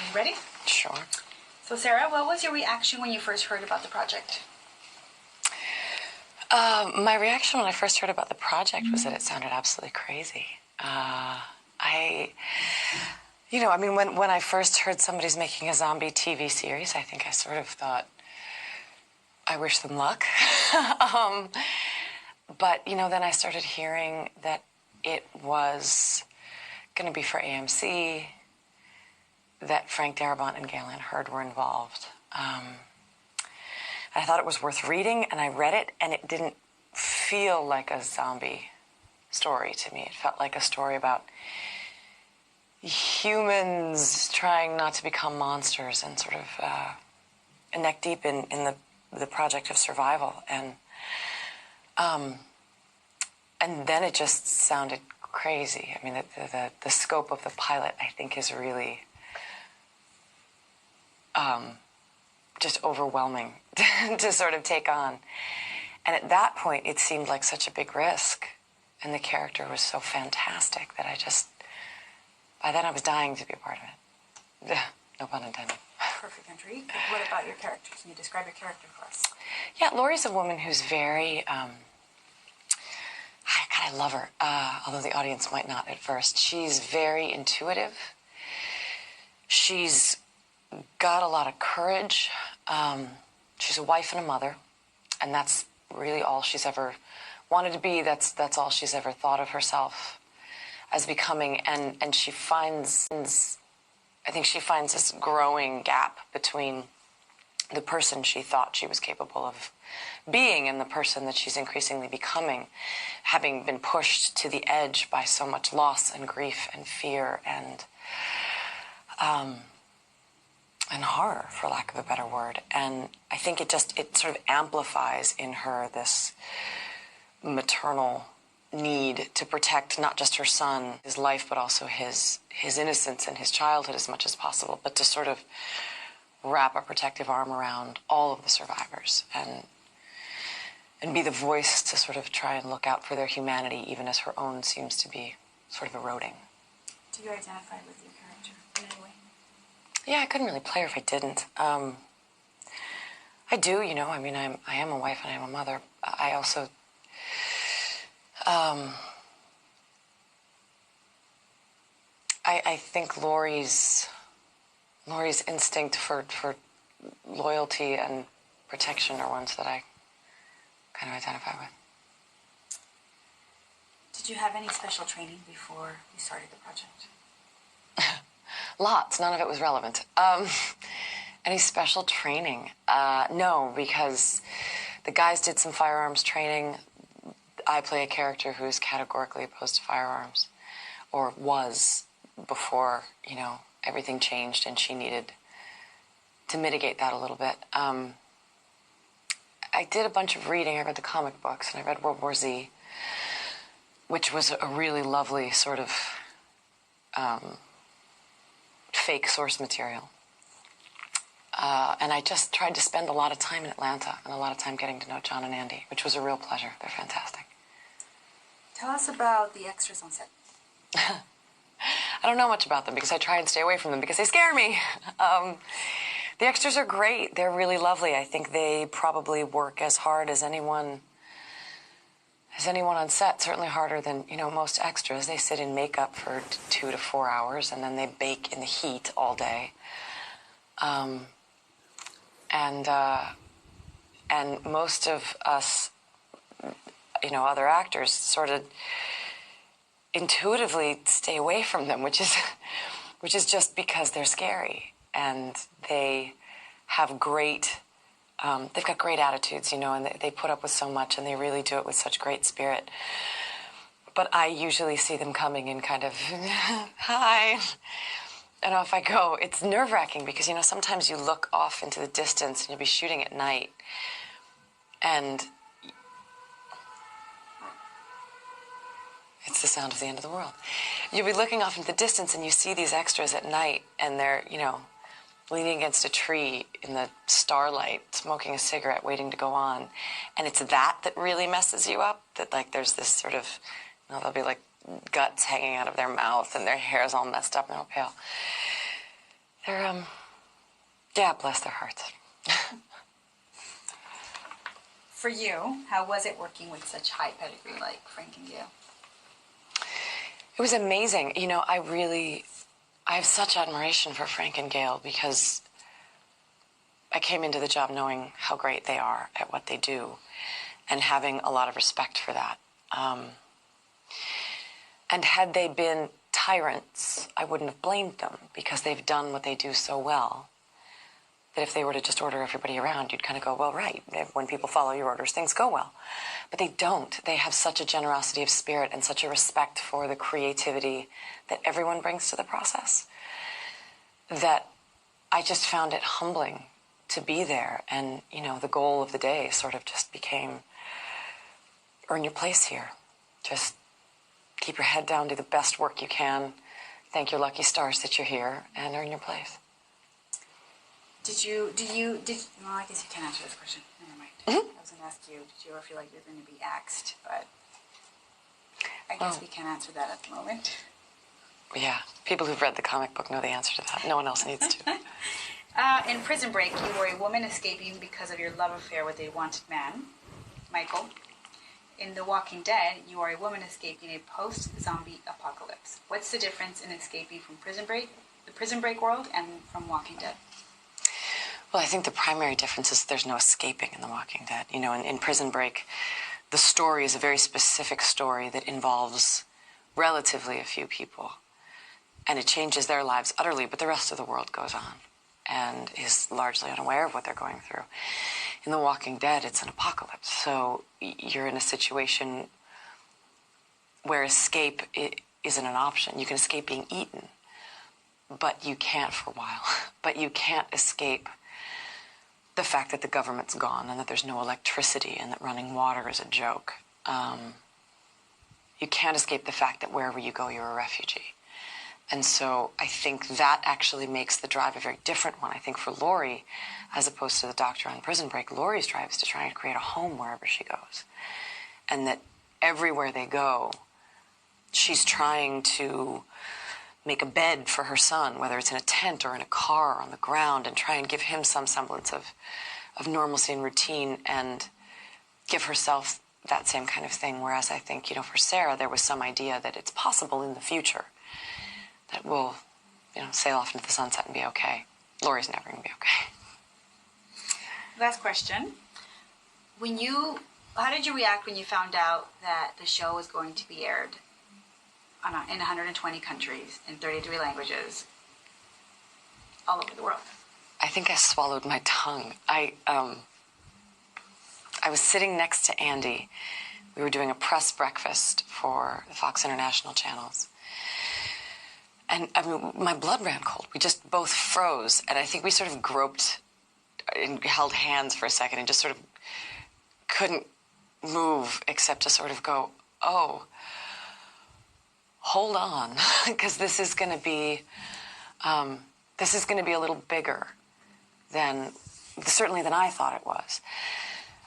You ready? Sure. So, Sarah, what was your reaction when you first heard about the project? My reaction when I first heard about the project was that it sounded absolutely crazy. When I first heard somebody's making a zombie TV series, I think I sort of thought, I wish them luck. But then I started hearing that it was going to be for AMC, that Frank Darabont and Galen Hurd were involved. I thought it was worth reading, and I read it, and it didn't feel like a zombie story to me. It felt like a story about humans trying not to become monsters and sort of neck deep in the project of survival. And then it just sounded crazy. I mean, the scope of the pilot, I think, is really just overwhelming to sort of take on. And at that point, it seemed like such a big risk. And the character was so fantastic that by then I was dying to be a part of it. No pun intended. Perfect entry. What about your character? Can you describe your character for us? Yeah, Laurie's a woman who's very, I love her, although the audience might not at first. She's very intuitive. She's got a lot of courage. She's a wife and a mother, and that's really all she's ever wanted to be. That's all she's ever thought of herself as becoming. And she finds this growing gap between the person she thought she was capable of being and the person that she's increasingly becoming, having been pushed to the edge by so much loss and grief and fear and horror, for lack of a better word. And I think it sort of amplifies in her this maternal need to protect not just her son, his life, but also his innocence and his childhood as much as possible, but to sort of wrap a protective arm around all of the survivors and be the voice to sort of try and look out for their humanity, even as her own seems to be sort of eroding. Do you identify with your character in any way? Yeah, I couldn't really play her if I didn't. I do, I am a wife and I am a mother. I also, I think Laurie's instinct for loyalty and protection are ones that I kind of identify with. Did you have any special training before you started the project? Lots. None of it was relevant. Any special training? No, because the guys did some firearms training. I play a character who is categorically opposed to firearms, or was before, everything changed and she needed to mitigate that a little bit. I did a bunch of reading. I read the comic books, and I read World War Z, which was a really lovely sort of fake source material. And I just tried to spend a lot of time in Atlanta and a lot of time getting to know John and Andy, which was a real pleasure. They're fantastic. Tell us about the extras on set. I don't know much about them because I try and stay away from them because they scare me. The extras are great. They're really lovely. I think they probably work as hard as anyone on set, certainly harder than, most extras. They sit in makeup for 2 to 4 hours, and then they bake in the heat all day. And most of us, other actors sort of intuitively stay away from them, which is just because they're scary. And they have they've got great attitudes, and they put up with so much, and they really do it with such great spirit. But I usually see them coming in kind of, hi. And off I go. It's nerve-wracking because, sometimes you look off into the distance and you'll be shooting at night. And it's the sound of the end of the world. You'll be looking off into the distance and you see these extras at night and they're, leaning against a tree in the starlight, smoking a cigarette, waiting to go on. And it's that really messes you up, that, there's this sort of, they'll be, guts hanging out of their mouth and their hair's all messed up and all pale. They're, yeah, bless their hearts. For you, how was it working with such high pedigree like Frank and Gail? It was amazing. You know, I have such admiration for Frank and Gail because I came into the job knowing how great they are at what they do and having a lot of respect for that. And had they been tyrants, I wouldn't have blamed them because they've done what they do so well that if they were to just order everybody around, you'd kind of go, well, right, when people follow your orders, things go well. But they don't. They have such a generosity of spirit and such a respect for the creativity that everyone brings to the process that I just found it humbling to be there. And, you know, the goal of the day sort of just became earn your place here. Just keep your head down, do the best work you can, thank your lucky stars that you're here, and earn your place. Well, I guess you can't answer this question. Never mind. I was going to ask you, did you ever feel like you're going to be axed? But I guess we can't answer that at the moment. Yeah, people who've read the comic book know the answer to that. No one else needs to. In Prison Break, you were a woman escaping because of your love affair with a wanted man, Michael. In The Walking Dead, you are a woman escaping a post-zombie apocalypse. What's the difference in escaping from the Prison Break world, and from Walking Dead? Well, I think the primary difference is there's no escaping in The Walking Dead. You know, in Prison Break, the story is a very specific story that involves relatively a few people. And it changes their lives utterly, but the rest of the world goes on and is largely unaware of what they're going through. In The Walking Dead, it's an apocalypse. So you're in a situation where escape isn't an option. You can escape being eaten, but you can't for a while. But you can't escape the fact that the government's gone and that there's no electricity and that running water is a joke. You can't escape the fact that wherever you go, you're a refugee. And so I think that actually makes the drive a very different one. I think for Laurie, as opposed to the doctor on Prison Break, Laurie's drive is to try and create a home wherever she goes. And that everywhere they go, she's trying to make a bed for her son, whether it's in a tent or in a car or on the ground, and try and give him some semblance of normalcy and routine and give herself that same kind of thing. Whereas I think, you know, for Sarah, there was some idea that it's possible in the future that we'll, you know, sail off into the sunset and be okay. Laurie's never going to be okay. Last question. How did you react when you found out that the show was going to be aired in 120 countries, in 33 languages, all over the world? I think I swallowed my tongue. I was sitting next to Andy. We were doing a press breakfast for the Fox International channels. And I mean, my blood ran cold. We just both froze. And I think we sort of groped and held hands for a second and just sort of couldn't move except to sort of go, oh, hold on, because this is going to be a little bigger certainly than I thought it was.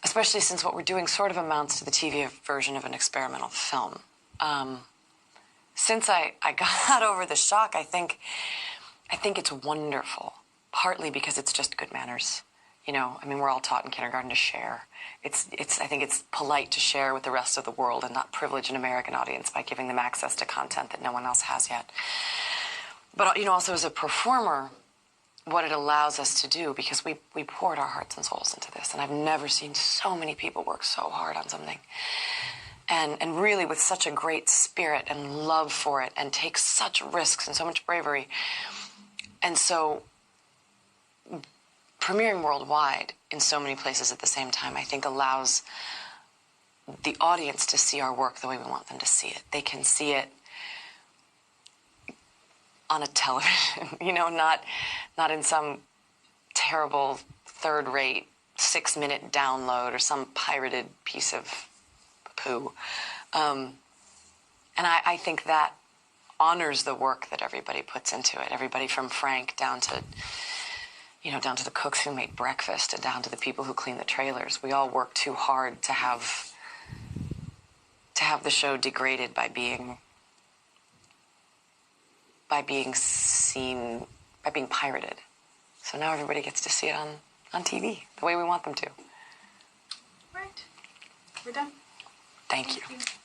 Especially since what we're doing sort of amounts to the TV version of an experimental film. Since I got over the shock, I think it's wonderful, partly because it's just good manners. You know, I mean, we're all taught in kindergarten to share. I think it's polite to share with the rest of the world and not privilege an American audience by giving them access to content that no one else has yet. But, you know, also as a performer, what it allows us to do, because we poured our hearts and souls into this, and I've never seen so many people work so hard on something. And really with such a great spirit and love for it, and take such risks and so much bravery. And so premiering worldwide in so many places at the same time, I think allows the audience to see our work the way we want them to see it. They can see it on a television, you know, not in some terrible third-rate 6-minute download or some pirated piece of poo. And I think that honors the work that everybody puts into it. Everybody from Frank down to the cooks who make breakfast and down to the people who clean the trailers. We all work too hard to have the show degraded by being seen by being pirated. So now everybody gets to see it on TV the way we want them to. Right. We're done. Thank you. Thank you.